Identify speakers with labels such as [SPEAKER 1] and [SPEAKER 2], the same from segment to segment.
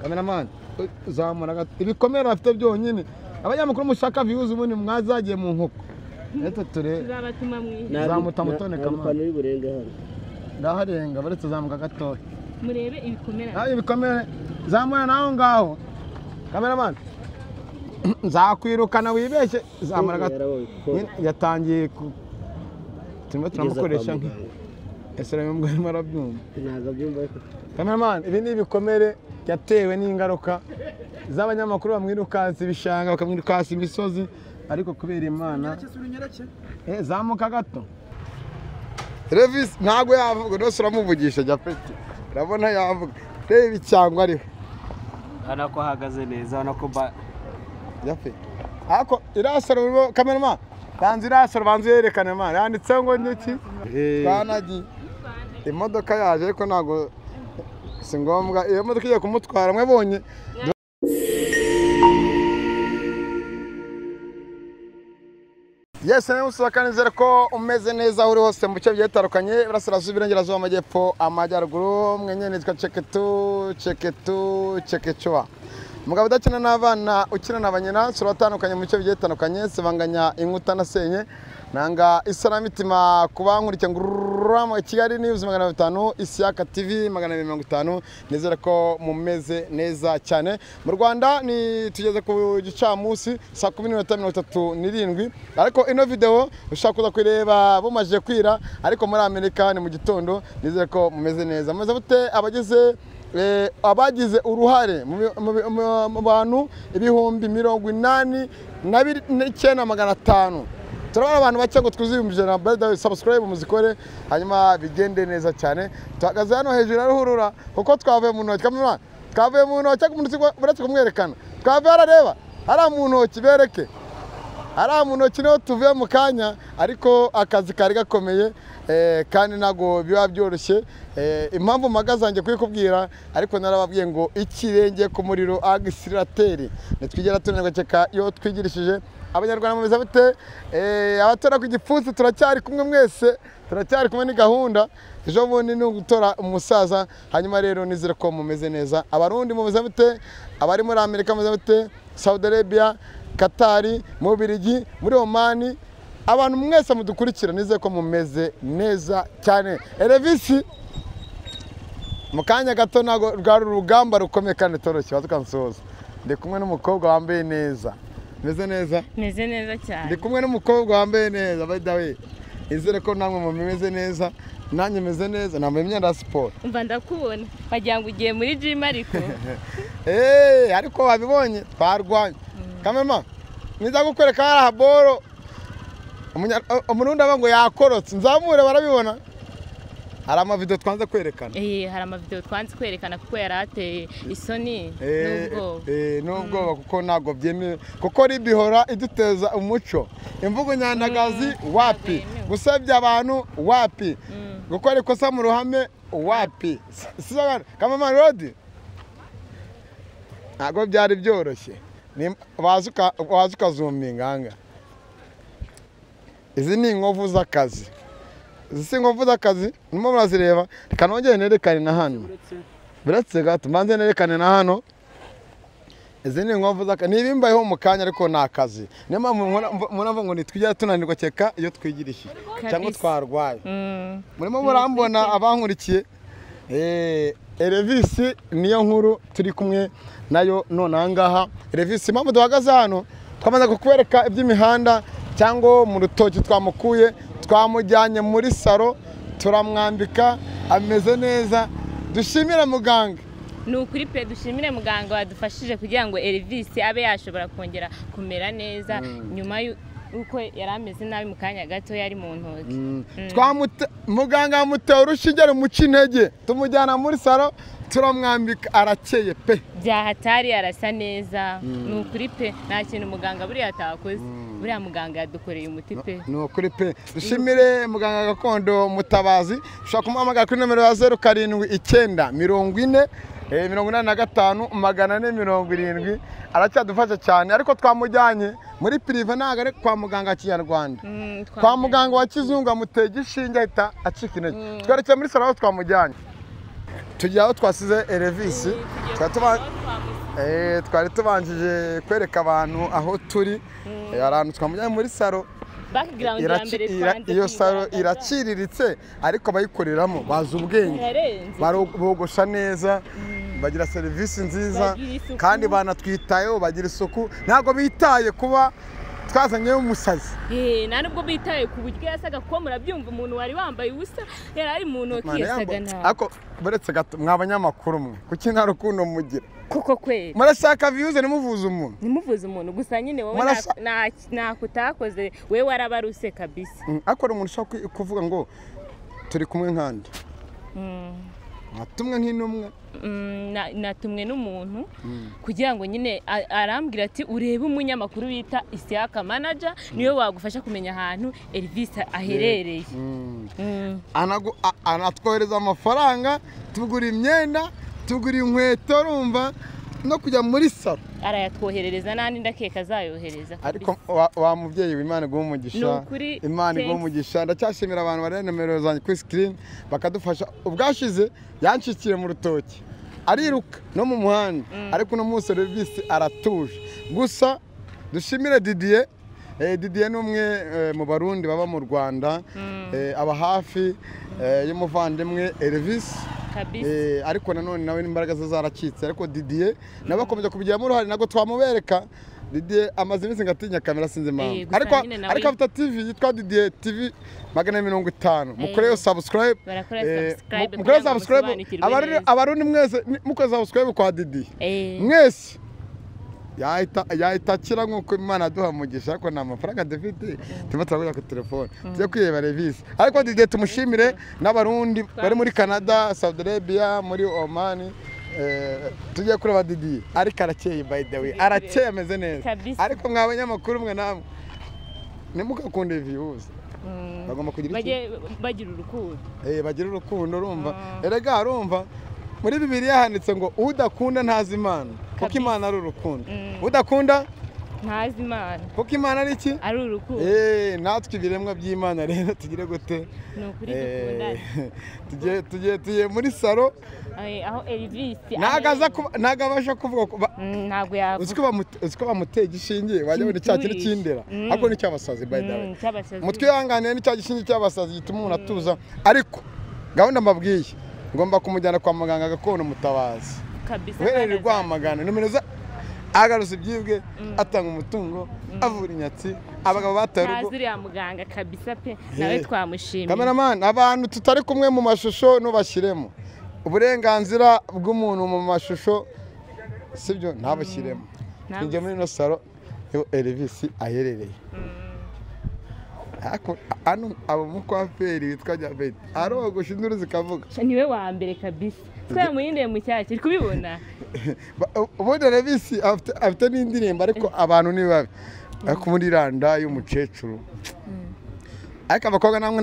[SPEAKER 1] Cameraman zamura ibikomera afite byonyine abanyamakuru mushaka views ubundi mwazagiye mu nkoko eto ture
[SPEAKER 2] tuzabatuma
[SPEAKER 1] zamuta mutone
[SPEAKER 3] kamana y'uburenga hano
[SPEAKER 1] ndaharenga baretse zamuka gatoya
[SPEAKER 2] murebe ibikomera
[SPEAKER 1] ibikomere zamura naho ngaho Cameraman nzakwirukana wibeshye zamura gato yatangiye turimo turamukoresha nki esera mbwa marabyumva
[SPEAKER 3] ntago byumva
[SPEAKER 1] Cameraman ibi ni ibikomere yatewe n'ingaruka z'abanyamakuru bamwirukanse bishanga bakamwirukanse imisozi ariko kubera Imana zamuka gato Revis ntago yavuga no suramuvugisha Japeti urabona yavuga reba icyangwa ariho
[SPEAKER 3] ana ko hagaze neza ana ko ba
[SPEAKER 1] Jape ako irasoro Cameraman banzi irasoro banzi yerekana man yanditse ngo ndiki kanagi imodoka yaje ariko ntago singombwa iyo modoka igiye kumutwara mwebonye Yes, namusakanizera ko umeze neza uri hose mu bice byettarukanye burasirazuba irengerazuba amajyepfo amajyaruguru mwenye nitwa Cheketua mugabo udakina n'abana ukina n'abanyina sura batandukanye mu bice byettarukanye sibanganya inkuta nasenye nanga isaramitima kubankurike ngurama Kigali News 500 Isiyaka TV 250 nizera ko mumeze neza cyane mu Rwanda ni tugeze ku gicamusi saa 10:37 ariko ino video ushaka kuza kwireba bumaje kwira ariko muri Amerika ni mu gitondo nizera ko mumeze neza muze bute abagize uruhare mu bantu ibihumbi 89,500 turabona abantu bacye ngo twuziyumije na brother subscribe muzikore hanyuma bigende neza cyane tuhagaze hano hejuru aruhurura kuko twavuye mu ntoki Cameraman twavuye mu ntoki umuntu buretse kumwerekana twavuye arareba hari mu ntoki bereke hari mu ntoki no tuvuye mu kanya ariko akazi kari gakomeye kandi nago biba byoroshye impamvu magazange kwikubwira ariko narababwiye ngo ikirenge ku muriro accelerateri nitwigera tunenga cyeka yo twigirishije abanyarwanda mumeze bute abatora ku gipfunsi turacyari kumwe mwese turacyari kumwe ni gahunda ejo bundi ni gutora umusaza hanyuma rero nizere ko mumeze neza abarundi mumeze bute abari muri Amerika mumeze bute Saudi Arabia Qatar mu Birigi muri Oman abantu mwese mudukurikira nizere ko mumeze neza cyane Elevisi mukanya gato nago rwa rugamba rukomeye kandi toroshye bazukansoza ndi kumwe n'umukobwa wambaye neza meze neza
[SPEAKER 2] cyane
[SPEAKER 1] ndi kumwe n'umukobwa wambaye neza by the way izere ko namwe mumeze neza nanjye meze neza nambaye imyenda ya siporo
[SPEAKER 2] umva ndakubona wagira ngo ugiye muri gym ariko
[SPEAKER 1] ariko wabibonye twarwanye Cameraman niza gukwereka hari haboro umurundi aba ngo yakorotse nzamure barabibona hari amavideo twanze kwerekana
[SPEAKER 2] hari amavideo twanze kwerekana kuko yarateye isoni
[SPEAKER 1] n'ubwoba kuko nago byemeye kuko ribihora iduteza umuco imvugo nyandagazi wapi gusebya abantu wapi gukora ikosa mu ruhame wapi sizagana Cameraman Rodi ntago byari byoroshye wazuka zoominga izi ni inkovu z'akazi izi inkovu z'akazi nimo murazireba reka nongere nerekane na hano biretse gato mbanze nerekane na hano izi ni inkovu z'akazi nibimbayeho mu kanya ariko ni akazi niyo mpamvu muravuga ngo nitwijya tunanirwa cyeka iyo twigirishije cyangwa twarwaye murimo murambona abankurikiye Elevisi niyo nkuru turi kumwe nayo none ahangaha Elevisi impamvu duhagaze hano twamaze kukwereka iby'imihanda cyangwa mu rutoki twamukuye twamujyanye muri salo turamwambika ameze neza dushimira muganga
[SPEAKER 2] ni ukuri pe dushimire muganga wadufashije kugira ngo Elevisi abe yashobora kongera kumera neza nyuma uko yari ameze nabi mu kanya gato yari mu ntoki muganga yamuteye urushinge rumuca intege tumujyana muri salo turamwambika arakeye pe byahatari arasa neza ni ukuri pe nta kintu muganga buriya atakoze buriya muganga yadukoreye umuti pe
[SPEAKER 1] ni ukuri pe dushimire muganga gakondo Mutabazi ushobora kumuhamagara kuri nomero ya 07940 85,470 aracyadufasha cyane ariko twamujyanye muri prive ntago ari kwa muganga kinyarwanda kwa muganga wa kizungu amuteye gishinge ahita acika intege twerekeye muri salo twamujyanye tugiye aho twasize Elvis twari tubanjije kwereka abantu aho turi ahantu twamujyanye muri salo iyo salo iraciriritse ariko abayikoreramo bazi ubwenge bogosha neza bagira serivisi nziza kandi banatwitayeho bagira isuku ntabwo bitaye kuba twazanyeyo umusazi
[SPEAKER 2] nta nubwo bitaye ku buryo yasaga kuko murabyumva umuntu wari wambaye ubusa yari ari mu ntoki yasaga nabi
[SPEAKER 1] ariko buretse gato mwabanyamakuru mwe kuki nta rukundo mugira
[SPEAKER 2] kuko kweli
[SPEAKER 1] murashaka viyuze nimuvuze umuntu
[SPEAKER 2] gusa nyine wowe nakutakoze wewe warabaruse kabisa
[SPEAKER 1] ariko umuntu ushaka kuvuga ngo turi kumwe nkandi natumwe nk'intumwe
[SPEAKER 2] natumwe n'umuntu kugira ngo nyine arambwira ati urebe umunyamakuru bita Isiaka manager niwe wagufasha kumenya ahantu Elvis aherereye
[SPEAKER 1] anatwohereza amafaranga tugura imyenda tugura inkweto rumva no kujya muri salo
[SPEAKER 2] arayatwoherereza nandi ndakeka azayohereza
[SPEAKER 1] ariko wa mubyeyi w'Imana guha umugisha Imana guha umugisha ndacyashimira abantu bari nimero zanjye kuri screen bakadufasha ubwashize yanshikire mu rutoki ariruka no mu muhanda ariko no munsi Elvis aratuje gusa dushimire Didier Didier n'umwe mu barundi baba mu Rwanda aba hafi y'umuvandimwe Elvis ariko nanone nawe n'imbaraga ze zaracitse ariko Didier nawe akomeje kubigiramo uruhare ntabwo twamubereka Didier amaze iminsi ngatinya kamera sinzi impamvu ariko afite TV yitwa Didier TV 250 mukoreyo subscribe mukoreyo subscribe abarundi mwese mukoze subscribe kwa Didier mwese yahita akira nk'uko Imana aduha umugisha ariko nta mafaranga dufite tuba turavuga ku telefone tujye kwireba Elvis ariko Didier tumushimire n'abarundi bari muri Canada Saudi Arabia muri Oman tugiye kureba Didier ariko arakeye by the way arakeye ameze neza ariko mwabanyamakuru mwe namwe nimugakunde views bagomba kugira iki
[SPEAKER 2] bagira urukundo
[SPEAKER 1] bagira urukundo urumva erega urumva muri Bibiliya handitse ngo udakunda ntazi Imana kuko Imana ari urukundo udakunda
[SPEAKER 2] ntazi Imana
[SPEAKER 1] kuko Imana ari iki
[SPEAKER 2] ari urukundo
[SPEAKER 1] natwe ibiremwa by'Imana rero tugire gute
[SPEAKER 2] nukuri dukundana
[SPEAKER 1] tugiye muri salo
[SPEAKER 2] aho Elvis
[SPEAKER 1] nagabasha kuvuga
[SPEAKER 2] ntabwo yavuga
[SPEAKER 1] uziko bamuteye igishinge wajya muri cya kiri kindera ariko ni cyabasazi by the way mutwe yanganiye ni cya gishinge cyabasazi gituma umuntu atuza ariko gahunda mbabwiye ngomba kumujyana kwa muganga gakondo mutabazi
[SPEAKER 2] kabisa
[SPEAKER 1] uherereye Rwamagana nomero za agaruza ibyibwe atanga umutungo avura inyatsi abagabo bataye urugo
[SPEAKER 2] azuriya muganga kabisa pe nawe twamushimiye
[SPEAKER 1] cameraman abantu tutari kumwe mu mashusho nubashyiremo uburenganzira bw'umuntu mu mashusho sibyo ntabashyiremo njye muri no salo yo Elvis aherereye ano abo mukwaferi witwa Jabet arogosha induru zikavuga
[SPEAKER 2] niwe wa mbere kabisa twamuyindiye mu cyaki uri kubibona
[SPEAKER 1] ubundi Elvis afite n'indirimbo ariko abantu ni babi ariko muri randa y'umucecuru ariko abakobwa namwe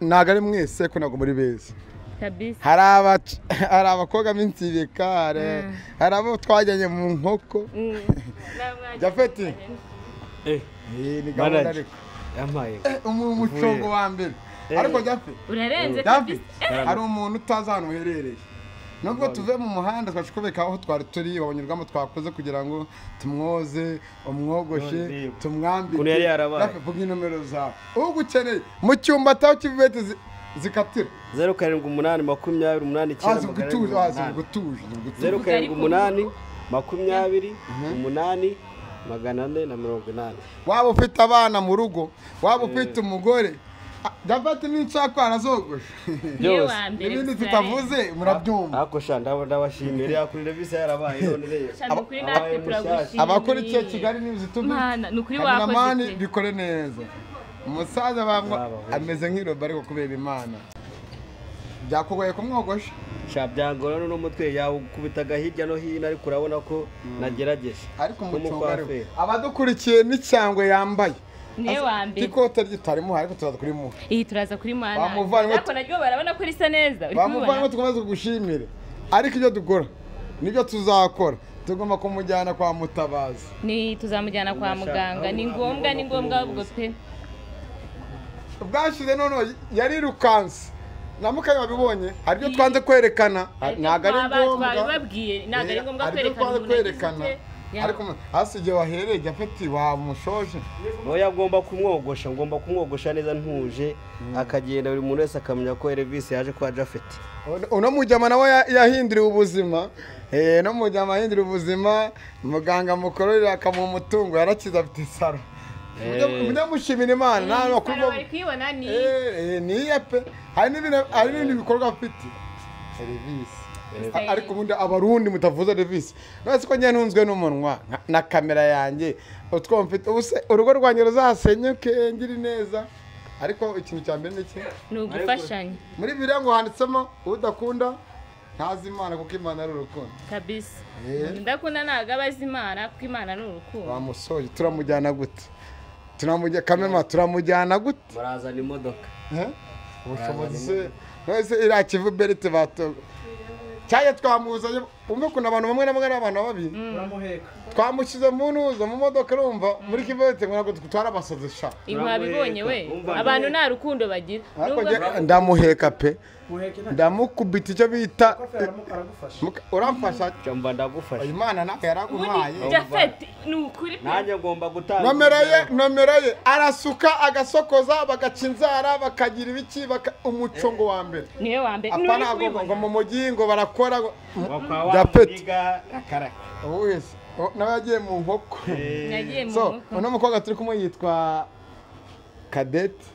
[SPEAKER 1] ntago ari mwese ko ntago muri beza
[SPEAKER 2] kabisa
[SPEAKER 1] hari abakobwa b'insibika hari abo twajyanye mu nkoko Jafeti ni gahunda ariko
[SPEAKER 3] yampaye
[SPEAKER 1] umucongo wa mbere ariko Jafe
[SPEAKER 2] urarenze kabisa
[SPEAKER 1] hari umuntu utazi ahantu uherereye nubwo tuve mu muhanda twashikobeka aho twari turi babonyurwamo twakoze kugira ngo tumwoze umwogoshe tumwambike Jafe vuga nomero zawe ugukeneye mu cyumba ataho kivete zikatira
[SPEAKER 3] 0788 20
[SPEAKER 1] 8
[SPEAKER 3] 0788 480.
[SPEAKER 1] waba ufite abana mu rugo waba ufite umugore David n'inshaka arazogosha ibindi tutavuze murabyumva
[SPEAKER 3] ako shanda ndabashimira yakuri Elvis yarabaye none rero
[SPEAKER 1] abakora icyo Kigali News
[SPEAKER 2] Mana nukuri wakoze
[SPEAKER 1] bikore neza umusaza bamwe ameze nk'iroba ariko kubera Imana byakugoye kumwogosha
[SPEAKER 3] shabyangora n'umutwe yawe kubitaga hirya no hino ariko urabona ko nagerageje
[SPEAKER 1] ariko umucungare abadukurikiye n'icyangwe yambaye
[SPEAKER 2] niwe wa mbere
[SPEAKER 1] ikote ritarimo ariko turaza kuri mu
[SPEAKER 2] turaza kuri Mana ariko naryo barabona ko risa neza
[SPEAKER 1] bamuvanye tukomeze kugushimire ariko ibyo dukora nibyo tuzakora tugomba kumujyana kwa Mutabazi
[SPEAKER 2] tuzamujyana kwa muganga ni ngombwa ubwo pe
[SPEAKER 1] ubwashize none yarirukanse namukanye wabibonye hari ibyo twanze kwerekana ntabwo ari ngombwa
[SPEAKER 2] twabibabwiye ntabwo ari ngombwa
[SPEAKER 1] kwerekana
[SPEAKER 2] kwerekana
[SPEAKER 1] ariko hasi igihe wahereye Japhet wamushoje
[SPEAKER 3] oya ngomba kumwogosha neza ntuje akagenda buri muntu wese akamenya ko Elvis yaje kwa Japhet
[SPEAKER 1] uno mujyama nawe yahinduriwe ubuzima no mujyama yahinduriwe ubuzima muganga mukorera akamuha umutungo yarakiza afite saro munyamushimira Imana nawe
[SPEAKER 2] bari kwibona
[SPEAKER 1] ni pe hari n'ibindi bikorwa afite Elvis ariko ubundi abarundi mutavuza Elvis nose ko njye ntunzwe n'umunwa na kamera yanjye utwo mfite ubuse urugo rwanjye ruzasenyuke ngiri neza ariko ikintu cya mbere
[SPEAKER 2] ni ugufashanya
[SPEAKER 1] muri Bibiliya ngo handitsemo udakunda ntazi Imana kuko Imana ari urukundo
[SPEAKER 2] kabisa ndakunda ntabwo abazi Imana kuko Imana ni urukundo
[SPEAKER 1] bamusoje turamujyana gute kamera turamujyana gute
[SPEAKER 3] murazana imodoka
[SPEAKER 1] ubushobozi nose iriya Kivu Berite bato cyane twamuzanye umwe kuna abantu bamwe na bamwe ari abantu babi twamushyize mu ntuza mu modoka urumva muri Kivu Berite ngo ntabwo twara abasazi sha
[SPEAKER 2] wabibonye we abantu nta rukundo bagira
[SPEAKER 1] ndamuheka pe ndamukubita icyo bita uramfasha
[SPEAKER 3] cyangwa ndagufasha
[SPEAKER 1] Imana nawe yaraguhaye
[SPEAKER 2] Japhet ni ukuri
[SPEAKER 3] nanjye ngomba gutanga
[SPEAKER 1] nomero ye arasuka agasokoza bagaca inzara bakagira ibiki umucongo wa mbere
[SPEAKER 2] niwe wa mbere
[SPEAKER 1] apana ngo mu mujyi ngo barakora
[SPEAKER 3] Japhet
[SPEAKER 1] wese nawe yagiye mu nkoko
[SPEAKER 2] so
[SPEAKER 1] uno mukobwa turi kumwe yitwa Cadette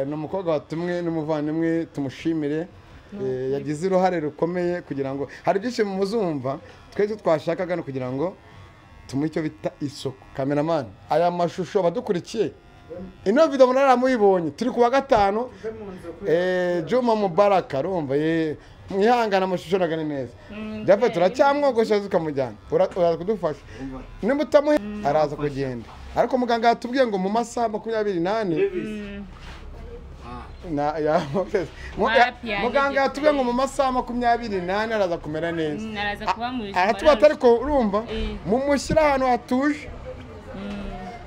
[SPEAKER 1] ni umukobwa watumwe n'umuvandimwe tumushimire yagize uruhare rukomeye kugira ngo hari byinshi muzumva twese twashakaga no kugira ngo tumuhe icyo bita isoko cameraman aya mashusho badukurikiye ino video muraramuyibonye turi kuwa gatanu Juma Mubaraka urumva mwihangana amashusho nagane neza Japhet turacyamwogosha ukamujyana uraza kudufasha nimba utamuhe araza kugenda ariko muganga yatubwiye ngo mu masaha 28 muganga yatubwiye ngo mu masaha 28 araza kumera neza aratuba ariko urumva mumushyira ahantu hatuje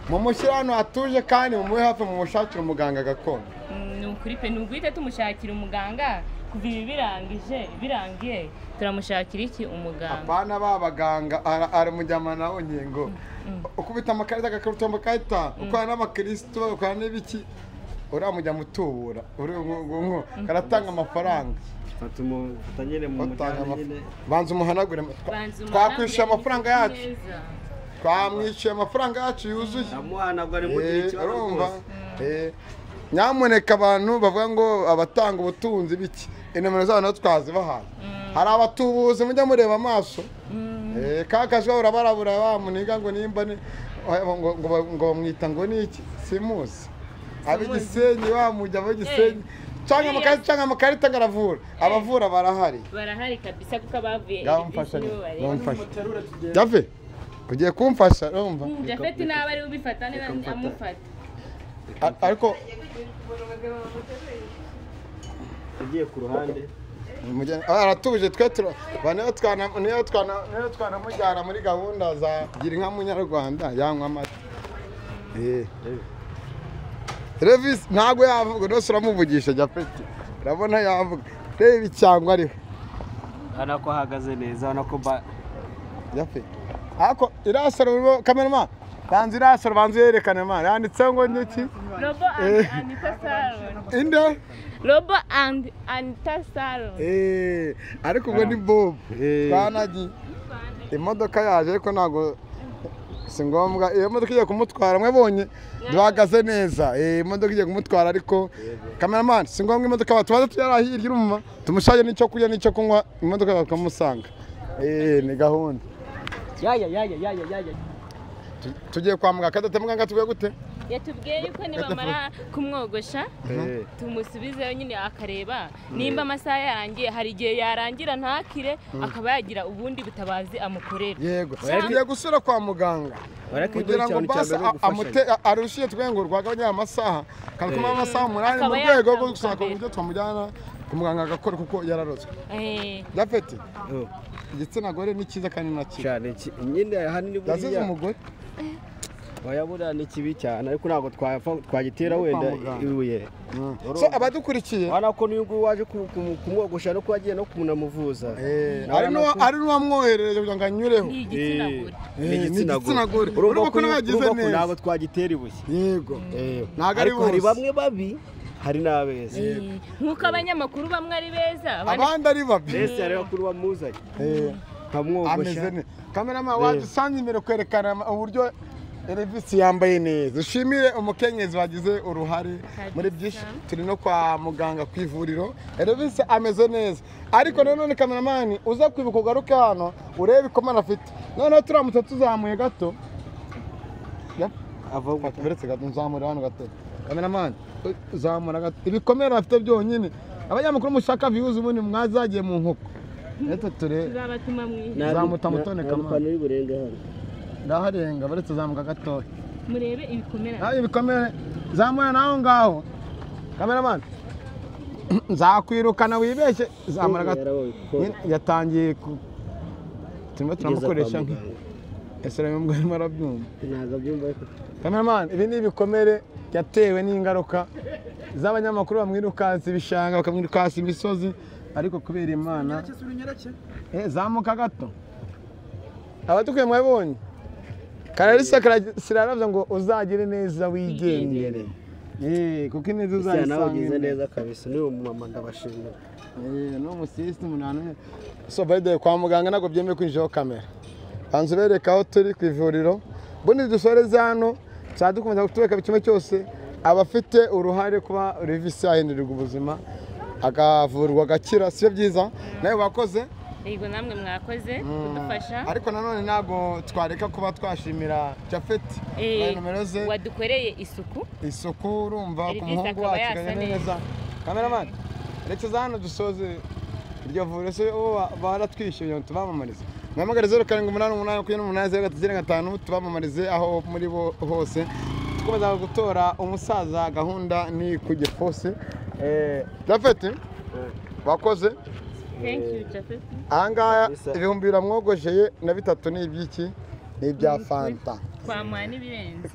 [SPEAKER 1] mumushyira ahantu hatuje kandi mumuhe hafi mumushakira umuganga gakondo
[SPEAKER 2] ni ukuri pe n'ubwite tumushakira umuganga kuva ibi birangiye turamushakira iki umuganga
[SPEAKER 1] abana b'abaganga aramujyama nawe ngingo ukubita amakarita agakaruta amakarita ukora n'amakristo ukora n'ibiki uramujya mutubura karatanga amafaranga banza umuhanagure twakwishyuye amafaranga yacu twamwishyuye amafaranga yacu yuzuye urumva nyamuneka abantu bavuga ngo abatanga ubutunzi biki inomero zabo nazo twazibahaye hari abatubuzi mujya mureba amaso kakajwe urabarabura bamuniga ngo nimba ngo bamwita ngo niki simuzi abigisenyi bamujya abigisenyi cyangwa amakarita garavura abavura barahari
[SPEAKER 2] kabisa kuko abavuye
[SPEAKER 1] Japhet ugiye kumfasha urumva
[SPEAKER 2] Japhet nawe ari ubifata neza amufata
[SPEAKER 1] ariko
[SPEAKER 3] ugiye ku ruhande
[SPEAKER 1] aratuje twe niyo twanamujyana muri gahunda za gira inka munyarwanda yanywa amata Elvis ntago yavuga rwose uramuvugisha Japhet urabona yavuga reba icyangwa ariho
[SPEAKER 3] hano ko ahagaze neza hano ko
[SPEAKER 1] Japhet ako irasaro cameraman banzi irasaro banzi yerekane man yanditse ngo niki
[SPEAKER 2] Robo and Anita Salon
[SPEAKER 1] inde
[SPEAKER 2] Robo and Anita Salon
[SPEAKER 1] ariko ngo ni Bob twanagi imodoka yaje ariko nago singombwa iyo modoka igiye kumutwara mwebonye duhagaze neza imodoka igiye kumutwara ariko cameraman singombwa imodoka batwaza tuyarahirye urumva tumushaje n'icyo kurya n'icyo kunywa imodoka bakamusanga ni gahunda tugiye kwa muganga kadate muganga tugiye gute
[SPEAKER 2] yatubwiye yuko nibamara kumwogosha tumusubizeyo nyine akareba nimba amasaha yarangiye hari igihe yarangira ntakire akaba yagira ubundi butabazi amukorera
[SPEAKER 1] yego tugiye gusura kwa muganga kugira ngo basa arushiye twengo rwagabanya amasaha kalkuma amasaha 8 mu rwego rwo gusaka uburyo twamujyana ku muganga agakora kuko yararozwe Japhet igitsina gore ni cyiza kandi nakiza
[SPEAKER 3] cyane nyine hanini
[SPEAKER 1] buriya umugore
[SPEAKER 3] wayabura ni kibi cyane ariko ntabwo twagitera wenda ibuye.
[SPEAKER 1] So abadukurikiye
[SPEAKER 3] urabona ko n'uyu nguyu waje kumwogosha no kuba agiye no kumunamuvuza
[SPEAKER 1] ari n'uwamwoherereje kugira ngo anyureho.
[SPEAKER 2] ni igitsina gore
[SPEAKER 3] ni igitsina gore.
[SPEAKER 1] urumva ko n'abagize neza
[SPEAKER 3] ntabwo twagitera ibuye.
[SPEAKER 1] Yego ntabwo ari
[SPEAKER 3] hari
[SPEAKER 1] bose,
[SPEAKER 3] bamwe babi hari n'abeza.
[SPEAKER 2] nk'uko abanyamakuru bamwe ari beza
[SPEAKER 1] abandi ari babi.
[SPEAKER 3] mbese hari bakuru bamuzanye nkamwogosha.
[SPEAKER 1] Ameze neza. Kameramani wadusanze imbere kwerekana uburyo Elvis yambaye neza. Ushimire umukenyezi wagize uruhare muri byinshi. Turi no kwa muganga ku ivuriro. Elvis ameze neza. Ariko none kameramani uza kwibuka ugaruke hano urebe ikomana afite. Noneho turamutse tuzamuye gato. Avuga beretse gato nzamura hano gato. Kameramani uzamura gato. Ibikomera afite byonyine. Abanyamakuru mushaka views ubundi mwazagiye mu nkoko. Eto ture
[SPEAKER 2] tuzabatuma
[SPEAKER 1] zamuta mutone kamana
[SPEAKER 3] y'uburenga hano
[SPEAKER 1] ndaharenga baretse zamuka gato
[SPEAKER 2] murebe ibikomera.
[SPEAKER 1] Ayo ibikomere zamura naho ngaho. Cameraman nzakwirukana wibeshye zamura gato. Yatangiye turimo turamukoresha nki esera mbwa marabyumva
[SPEAKER 3] ntago byumva.
[SPEAKER 1] Cameraman ibi ni ibikomere yatewe n'ingaruka z'abanyamakuru bamwirukanse ibishanga bakamwirukansa imisozi ariko kubera Imana zamuka gato. Abatukuye mwabonye Kararisa siraravye ngo uzagire neza wigendere. Kuko ineza uzayisanga
[SPEAKER 3] neza kabisa. Niwe mama ndabashimira.
[SPEAKER 1] No mu system nane. So by the kwa muganga nago byemeye kwinjira kamera. Banze bereka aho turi ku ivuriro. Bundi dusoreze hano cyadukomeza kutubeka bikime cyose abafite uruhare kuba Elvis ahindurirwa ubuzima akavurwa agakira. Si byiza nawe wakoze.
[SPEAKER 2] Yego namwe mwakoze kudufasha.
[SPEAKER 1] Ariko nanone ntago twareka kuba twashimira Japhet nomero ze
[SPEAKER 2] wadukoreye isuku
[SPEAKER 1] urumva ku muhungu wacu neza. Cameraman rekeza hano dusoze iryo vuriro se baratwishyuye tubamamarize. Mwamagare 0788 tubamamarize aho muri bo hose. Tukomeza gutora umusaza gahunda ni kugifose. Japhet wakoze.
[SPEAKER 2] Thank you Japhet.
[SPEAKER 1] Ahangaya ibihumbi biramwogosheye na bitatu ni ibyiki ni ibya Fanta.
[SPEAKER 2] Kwamwa n'ibirenze.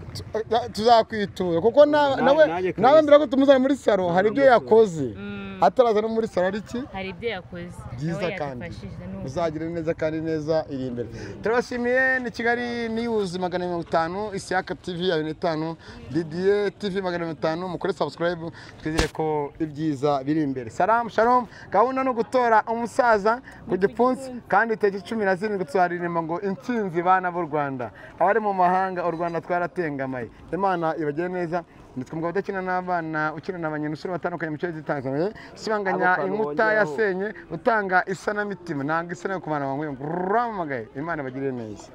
[SPEAKER 1] Tuzakwitura kuko nawe mbere ko tumuzana muri salo hari ibyo yakoze. Ataraza no muri salo ari iki?
[SPEAKER 2] Hari ibyo yakoze.
[SPEAKER 1] Byiza kandi uzagire neza kandi neza iri imbere. Turabashimiye ni Kigali News 550 Isiaka TV ya 5 Didier TV 550 mukore subscribe twizere ko ibyiza biri imbere. Salam shalom gahunda no gutora umusaza ku gipfunsi kandi itariki 17 tuzaririmba ngo intsinzi bana b'u Rwanda abari mu mahanga u Rwanda twaratengamaye. Imana ibagire neza. Nitwe mugabo udakina n'abana ukina n'abanyenusuru batandukanye mu cyo zitanganye sibanganya inkuta yasenye utanga isanamitima nanga isana yo kumana wangu ngo ramagaye. Imana bagire neza.